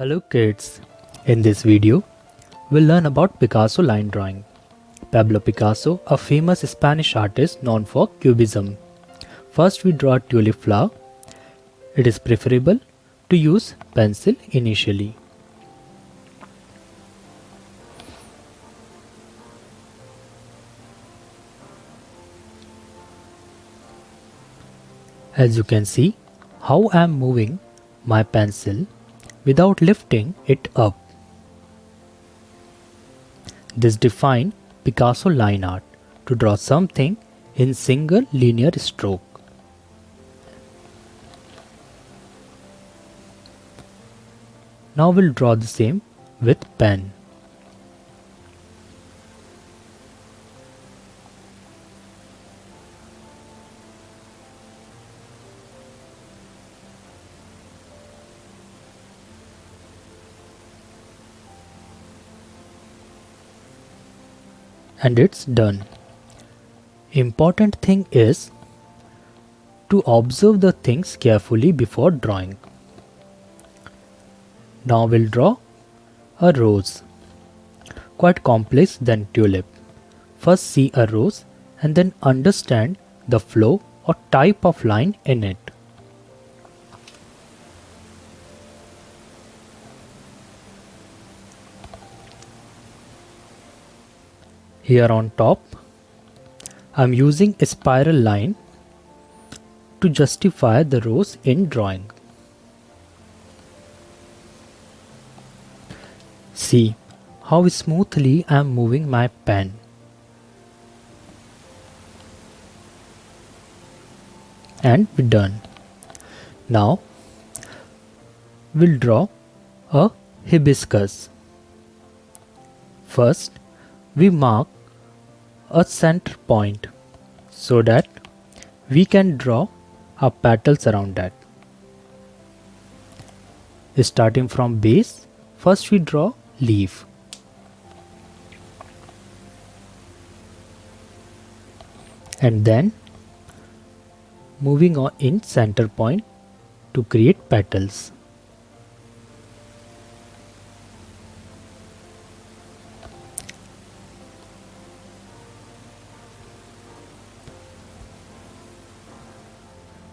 Hello kids, in this video we'll learn about Picasso line drawing. Pablo Picasso, a famous Spanish artist known for cubism. First we draw a tulip flower. It is preferable to use pencil initially. As you can see how I am moving my pencil without lifting it up. This defines Picasso line art, to draw something in single linear stroke. Now we'll draw the same with pen. And it's done. Important thing is to observe the things carefully before drawing. Now we'll draw a rose, quite complex than tulip. First see a rose and then understand the flow or type of line in it. Here on top, I am using a spiral line to justify the rose in drawing. See how smoothly I am moving my pen. And we're done. Now we'll draw a hibiscus. First, we mark a center point so that we can draw our petals around that. Starting from base, first we draw leaf. And then moving on in center point to create petals.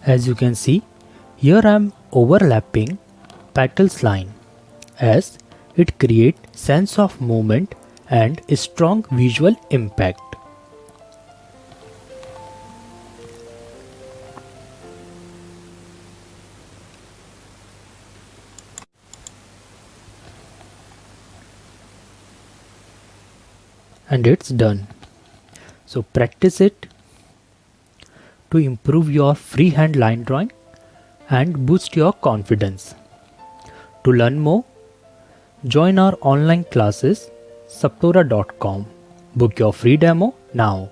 As you can see, here I am overlapping petals line as it creates sense of movement and a strong visual impact. And it's done. So practice it to improve your freehand line drawing and boost your confidence. To learn more, join our online classes sapthora.com. Book your free demo now.